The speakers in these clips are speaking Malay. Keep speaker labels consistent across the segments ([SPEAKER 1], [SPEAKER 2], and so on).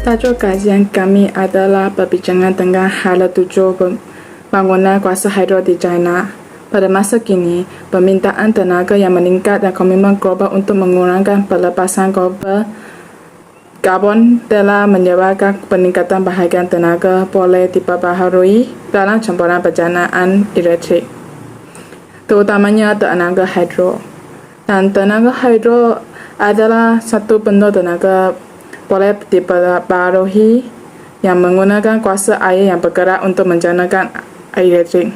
[SPEAKER 1] Tajuk kajian kami adalah perbincangan tentang hal 7 pembangunan kuasa hidro di China. Pada masa kini, permintaan tenaga yang meningkat dan komitmen global untuk mengurangkan pelepasan karbon telah menyebabkan peningkatan bahagian tenaga boleh diperbaharui dalam campuran pencernaan elektrik, terutamanya tenaga hidro. Dan tenaga hidro adalah satu bentuk tenaga boleh diperbaharui yang menggunakan kuasa air yang bergerak untuk menjernihkan elektrik.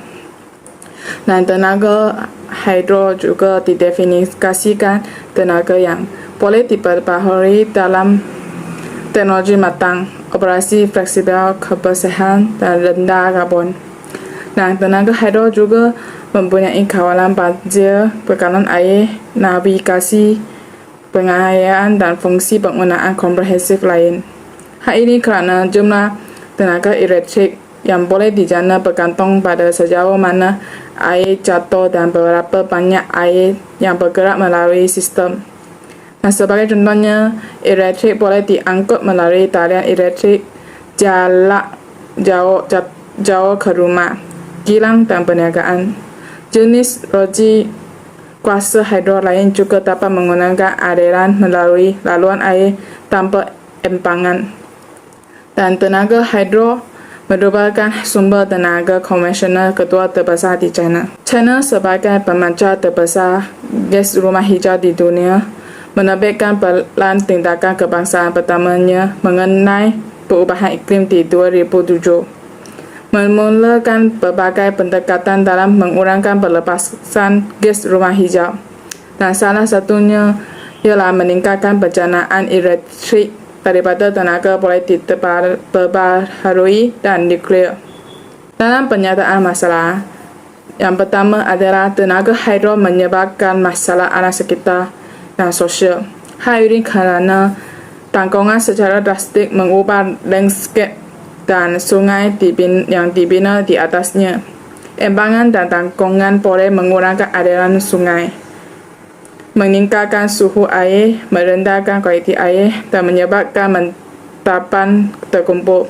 [SPEAKER 1] Dan tenaga hidro juga didefinisikan tenaga yang boleh diperbaharui dalam teknologi matang, operasi fleksibel, kebersihan dan rendah karbon. Dan tenaga hidro juga mempunyai kawalan banjir, bekalan air, navigasi, pengairan dan fungsi penggunaan komprehensif lain. Hal ini kerana jumlah tenaga elektrik yang boleh dijarna bergantung pada sejauh mana air jatuh dan berapa banyak air yang bergerak melalui sistem. Dan sebagai contohnya, elektrik boleh diangkut melalui talian elektrik jarak jauh ke rumah, kilang dan perniagaan. Jenis logi kuasa hidro lain juga dapat menggunakan aliran melalui laluan air tanpa empangan. Dan tenaga hidro merupakan sumber tenaga konvensional kedua terbesar di China. China sebagai pemancar terbesar gas rumah hijau di dunia menerbitkan pelan tindakan kebangsaan pertamanya mengenai perubahan iklim di 2007. Memulakan berbagai pendekatan dalam mengurangkan pelepasan gas rumah hijau. Dan salah satunya ialah meningkatkan pencernaan elektrik daripada tenaga boleh diperbaharui dan nuklear. Dalam penyataan masalah, yang pertama adalah tenaga hidro menyebabkan masalah alam sekitar dan sosial. Hal ini kerana tanggungan secara drastik mengubah landscape dan sungai yang dibina di atasnya. Empangan dan tanggungan boleh mengurangkan aliran sungai, meningkatkan suhu air, merendahkan kualiti air dan menyebabkan endapan terkumpul.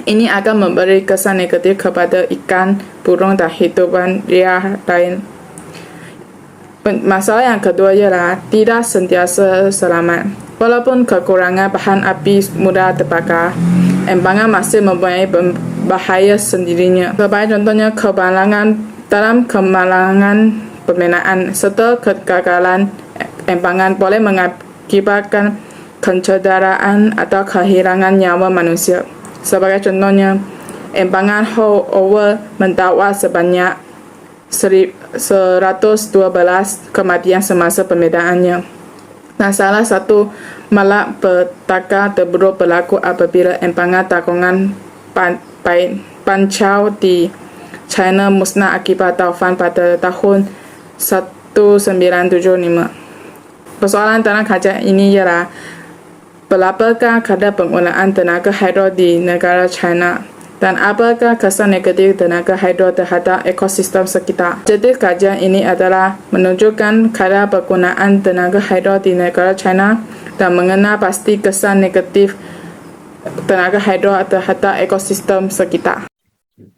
[SPEAKER 1] Ini akan memberi kesan negatif kepada ikan, burung dan hidupan liar lain. Masalah yang kedua ialah tidak sentiasa selamat. Walaupun kekurangan bahan api mudah terbakar, empangan masih mempunyai bahaya sendirinya. Sebagai contohnya, dalam kemalangan pembinaan serta kegagalan empangan boleh mengakibatkan kecederaan atau kehilangan nyawa manusia. Sebagai contohnya, empangan Hauover mendakwa sebanyak 112 kematian semasa pembinaannya. Dan salah satu malapetaka terburuk berlaku apabila empangan tanggungan pancau di China musnah akibat taufan pada tahun 1975. Persoalan dalam kajian ini ialah berapakah kadar penggunaan tenaga hidro di negara China dan apakah kesan negatif tenaga hidro terhadap ekosistem sekitar. Jadi kajian ini adalah menunjukkan kadar penggunaan tenaga hidro di negara China dan mengenal pasti kesan negatif tenaga hidro terhadap ekosistem sekitar.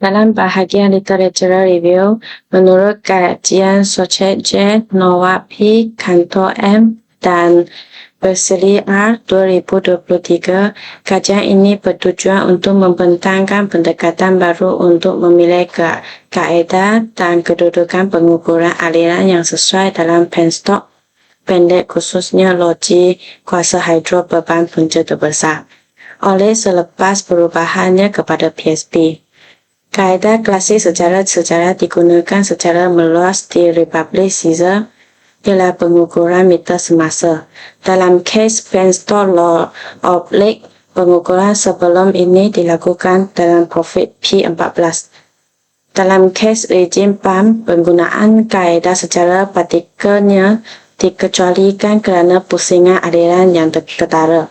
[SPEAKER 2] Dalam bahagian literature review, menurut kajian Sochet J, Noah P, Kanto M, dan Berseley R 2023, kajian ini bertujuan untuk membentangkan pendekatan baru untuk memilih kaedah dan kedudukan pengukuran aliran yang sesuai dalam penstop pendek khususnya logi kuasa hidro beban punca terbesar oleh selepas perubahannya kepada PSP. Kaedah klasik secara sejarah digunakan secara meluas di Republik Caesar ialah pengukuran meter semasa. Dalam kes penstop law of lake, pengukuran sebelum ini dilakukan dalam profit P14. Dalam kes rejim pump, penggunaan kaedah secara partikelnya dikecualikan kerana pusingan aliran yang ketara.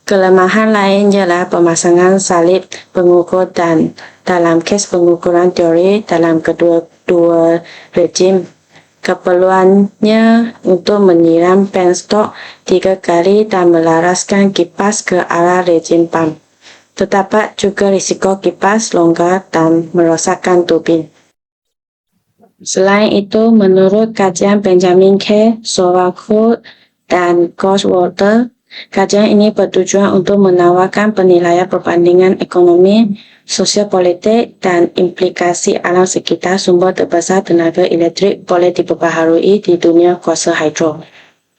[SPEAKER 2] Kelemahan lain ialah pemasangan salib pengukur dan dalam kes pengukuran teori dalam kedua-dua rejim. Keperluannya untuk menyiram penstop 3 kali dan melaraskan kipas ke arah rejim pump. Terdapat juga risiko kipas longgar dan merosakkan turbin. Selain itu, menurut kajian Benjamin K. Sovacool dan Goldwater, kajian ini bertujuan untuk menawarkan penilaian perbandingan ekonomi, sosiopolitik, dan implikasi alam sekitar sumber terbesar tenaga elektrik boleh diperbaharui di dunia kuasa hidro.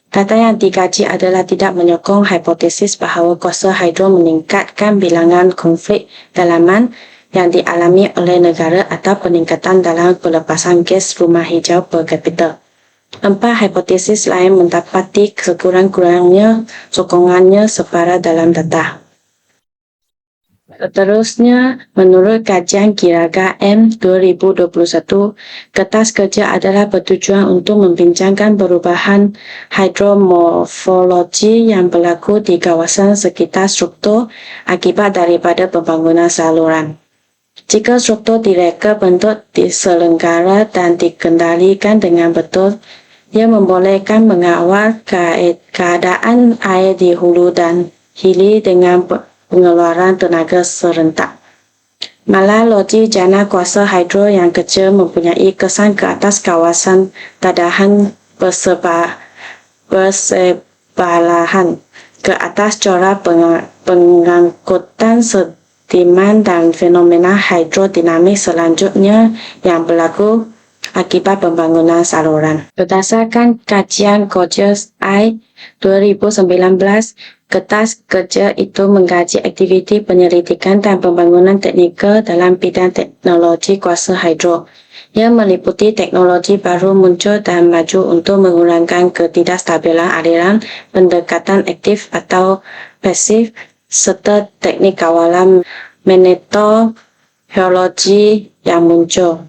[SPEAKER 2] Data yang dikaji adalah tidak menyokong hipotesis bahawa kuasa hidro meningkatkan bilangan konflik dalaman yang dialami oleh negara atau peningkatan dalam pelepasan gas rumah hijau per kapita. 4 hipotesis lain mendapati sekurang-kurangnya sokongannya separuh dalam data. Seterusnya, menurut kajian Giraga M 2021, kertas kerja adalah bertujuan untuk membincangkan perubahan hidromorfologi yang berlaku di kawasan sekitar struktur akibat daripada pembangunan saluran. Jika struktur direka bentuk diselenggara dan dikendalikan dengan betul, ia membolehkan mengawal keadaan air di hulu dan hilir dengan pengeluaran tenaga serentak. Malah logi jana kuasa hidro yang kecil mempunyai kesan ke atas kawasan dadahan bersebelahan ke atas corak pengangkutan sedimen dan fenomena hidrodinamik selanjutnya yang berlaku akibat pembangunan saluran. Berdasarkan kajian Gorgeous I 2019, kertas kerja itu mengkaji aktiviti penyelidikan dan pembangunan teknikal dalam bidang teknologi kuasa hidro. Ia meliputi teknologi baru muncul dan maju untuk mengurangkan ketidakstabilan aliran, pendekatan aktif atau pasif, serta teknik kawalan magnetohidrologi yang muncul.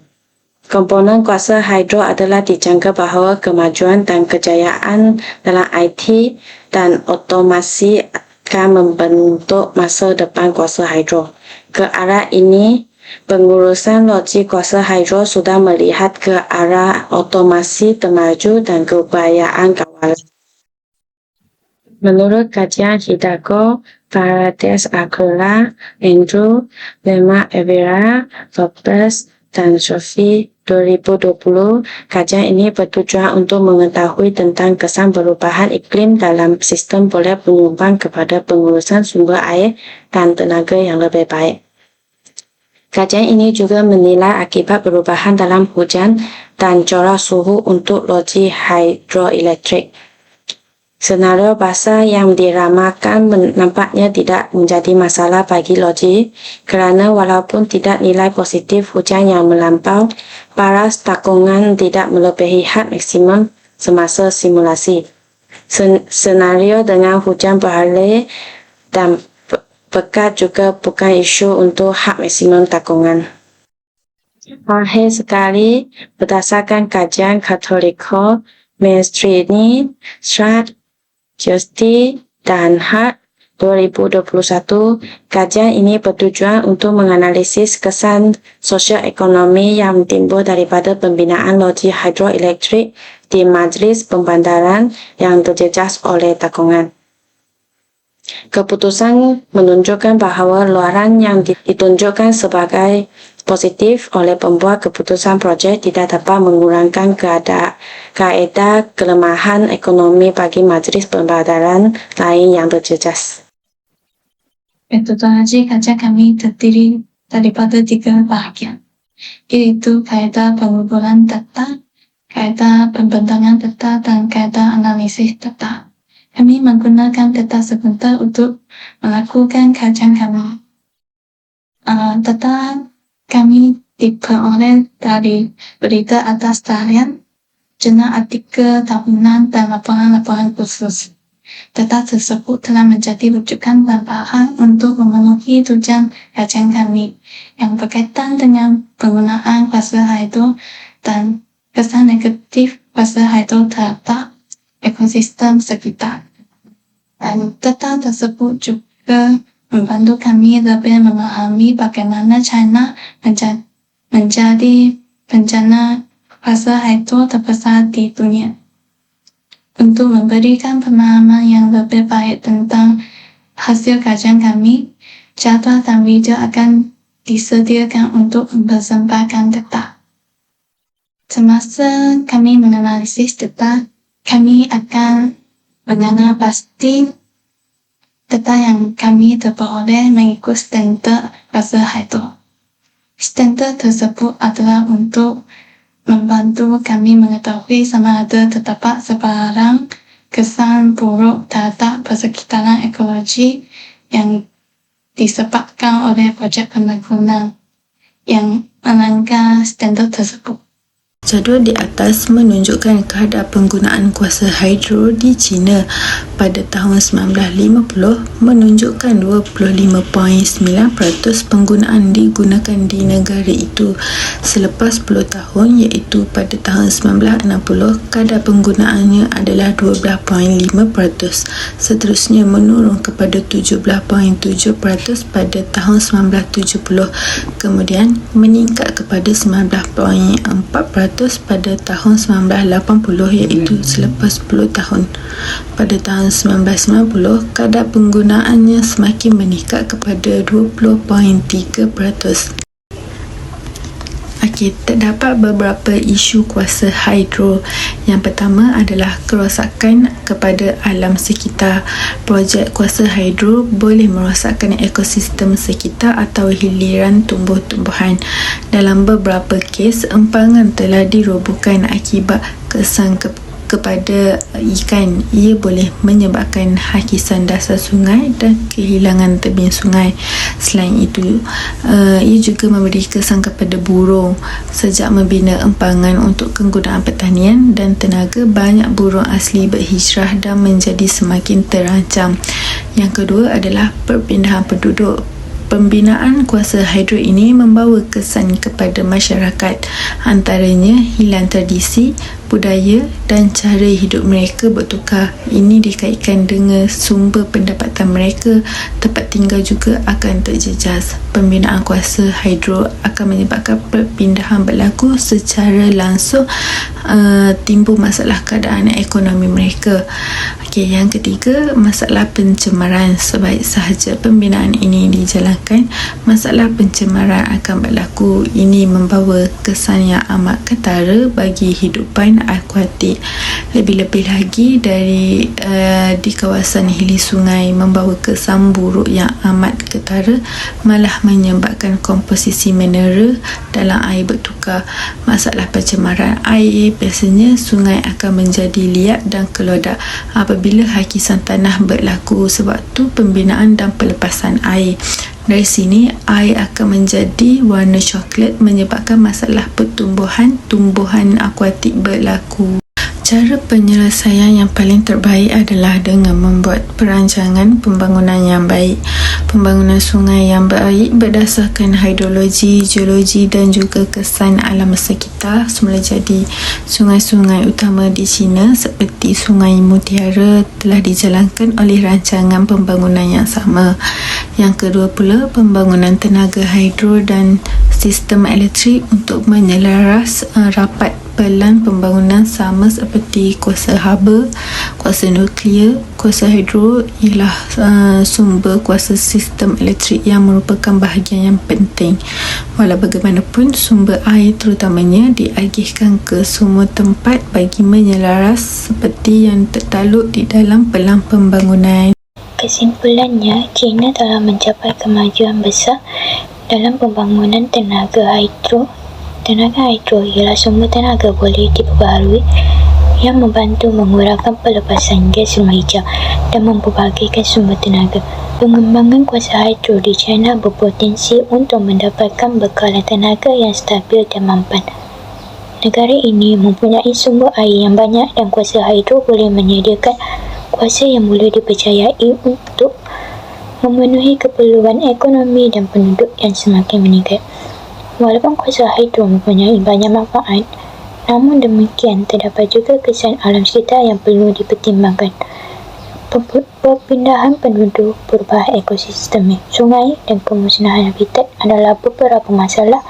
[SPEAKER 2] Komponen kuasa hidro adalah dijangka bahawa kemajuan dan kejayaan dalam IT dan otomasi akan membentuk masa depan kuasa hidro. Ke arah ini, pengurusan logi kuasa hidro sudah melihat ke arah otomasi termaju dan keupayaan kawalan. Menurut kajian Hidako, Paredes Aquila, Andrew, Lemma Evera, Lopez, dan Sophie 2020, kajian ini bertujuan untuk mengetahui tentang kesan perubahan iklim dalam sistem boleh menyumbang kepada pengurusan sumber air dan tenaga yang lebih baik. Kajian ini juga menilai akibat perubahan dalam hujan dan corak suhu untuk logi hidroelektrik. Senario basah yang diramalkan nampaknya tidak menjadi masalah bagi logi kerana walaupun tidak nilai positif hujan yang melampau, paras takungan tidak melebihi had maksimum semasa simulasi. Senario dengan hujan beralih dan pekat juga bukan isu untuk had maksimum takungan. Akhir sekali, berdasarkan kajian Katoliko, Maestrini, Strat, Justi, dan Hart 2021, kajian ini bertujuan untuk menganalisis kesan sosioekonomi yang timbul daripada pembinaan logi hidroelektrik di majlis pembandaran yang terjejas oleh takungan. Keputusan menunjukkan bahawa luaran yang ditunjukkan sebagai positif oleh pembuat keputusan projek tidak dapat mengurangkan kaedah kelemahan ekonomi bagi majlis pembandaran lain yang terjejas.
[SPEAKER 3] Metodologi kajian kami terdiri daripada 3 bahagian, yaitu kaedah pengumpulan data, kaedah pembentangan data, dan kaedah analisis data. Kami menggunakan data sebentar untuk melakukan kajian kami. Data kami diperoleh dari berita atas talian, jurnal artikel tahunan, dan laporan-laporan khusus. Data tersebut telah menjadi rujukan dan bahan untuk memenuhi tujuan kajian kami yang berkaitan dengan penggunaan kuasa hidro dan kesan negatif kuasa hidro terhadap ekosistem sekitar. Dan data tersebut juga membantu kami lebih memahami bagaimana China menjadi bencana kuasa hidro terbesar di dunia. Untuk memberikan pemahaman yang lebih baik tentang hasil kajian kami, Jadual dan video akan disediakan untuk persembahkan data. Semasa kami menganalisis data, kami akan mengenal pasti data yang kami terperoleh mengikut standard kuasa hidro. Standard tersebut adalah untuk membantu kami mengetahui sama ada terdapat sebarang kesan buruk terhadap persekitaran ekologi yang disebabkan oleh projek pembangunan yang melanggar standard tersebut.
[SPEAKER 4] Jadual di atas menunjukkan kadar penggunaan kuasa hidro di China pada tahun 1950 menunjukkan 25.9% penggunaan digunakan di negara itu. Selepas 10 tahun iaitu pada tahun 1960 kadar penggunaannya adalah 12.5%. Seterusnya menurun kepada 17.7% pada tahun 1970, kemudian meningkat kepada 19.4% pada tahun 1980 iaitu selepas 10 tahun. Pada tahun 1990, kadar penggunaannya semakin meningkat kepada 20.3%. Okey, terdapat beberapa isu kuasa hidro. Yang pertama adalah kerosakan kepada alam sekitar. Projek kuasa hidro boleh merosakkan ekosistem sekitar atau hiliran tumbuh-tumbuhan. Dalam beberapa kes, empangan telah dirobohkan akibat kesan kepada ikan. Ia boleh menyebabkan hakisan dasar sungai dan kehilangan tebing sungai. Selain itu, ia juga memberi kesan kepada burung. Sejak membina empangan untuk kegunaan pertanian dan tenaga, banyak burung asli berhijrah dan menjadi semakin terancam. Yang kedua adalah perpindahan penduduk. Pembinaan kuasa hidro ini membawa kesan kepada masyarakat, antaranya hilang tradisi, budaya dan cara hidup mereka bertukar. Ini dikaitkan dengan sumber pendapatan mereka, tempat tinggal juga akan terjejas. Pembinaan kuasa hidro akan menyebabkan perpindahan berlaku secara langsung, timbul masalah keadaan ekonomi mereka. Okey, yang ketiga, masalah pencemaran. Sebaik sahaja pembinaan ini dijalankan, masalah pencemaran akan berlaku. Ini membawa kesan yang amat ketara bagi hidupan akuatik. Lebih-lebih lagi di kawasan hilir sungai, membawa kesan buruk yang amat ketara, malah menyebabkan komposisi mineral dalam air bertukar. Masalah pencemaran air, biasanya sungai akan menjadi liat dan kelodak apabila hakisan tanah berlaku, sebab tu pembinaan dan pelepasan air. Dari sini, air akan menjadi warna coklat menyebabkan masalah tumbuhan akuatik berlaku. Cara penyelesaian yang paling terbaik adalah dengan membuat perancangan pembangunan yang baik. Pembangunan sungai yang baik berdasarkan hidrologi, geologi dan juga kesan alam sekitar semula jadi. Sungai-sungai utama di China seperti Sungai Mutiara telah dijalankan oleh rancangan pembangunan yang sama. Yang kedua pula, pembangunan tenaga hidro dan sistem elektrik untuk menyelaras rapat pelan pembangunan sama seperti kuasa haba, kuasa nuklear. Kuasa hidro ialah sumber kuasa sistem elektrik yang merupakan bahagian yang penting. Walau bagaimanapun, sumber air terutamanya diagihkan ke semua tempat bagi menyelaras seperti yang tertakluk di dalam pelan pembangunan.
[SPEAKER 5] Kesimpulannya, China telah mencapai kemajuan besar dalam pembangunan tenaga hidro. Tenaga hidro ialah sumber tenaga boleh diperbaharui yang membantu mengurangkan pelepasan gas rumah hijau dan memperbahagikan sumber tenaga. Pengembangan kuasa hidro di China berpotensi untuk mendapatkan bekalan tenaga yang stabil dan mampan. Negara ini mempunyai sumber air yang banyak dan kuasa hidro boleh menyediakan kuasa yang boleh dipercayai untuk memenuhi keperluan ekonomi dan penduduk yang semakin meningkat. Walaupun kuasa hidro mempunyai banyak manfaat, namun demikian terdapat juga kesan alam sekitar yang perlu dipertimbangkan. Perpindahan penduduk, perubahan ekosistem sungai dan pemusnahan habitat adalah beberapa masalah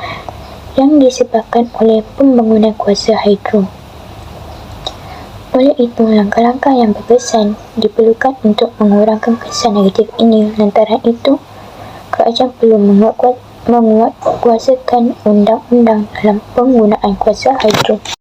[SPEAKER 5] yang disebabkan oleh pembangunan kuasa hidro. Oleh itu, langkah-langkah yang berkesan diperlukan untuk mengurangkan kesan negatif ini. Lantaran itu, kerajaan perlu menguatkuasakan undang-undang dalam penggunaan kuasa hidro.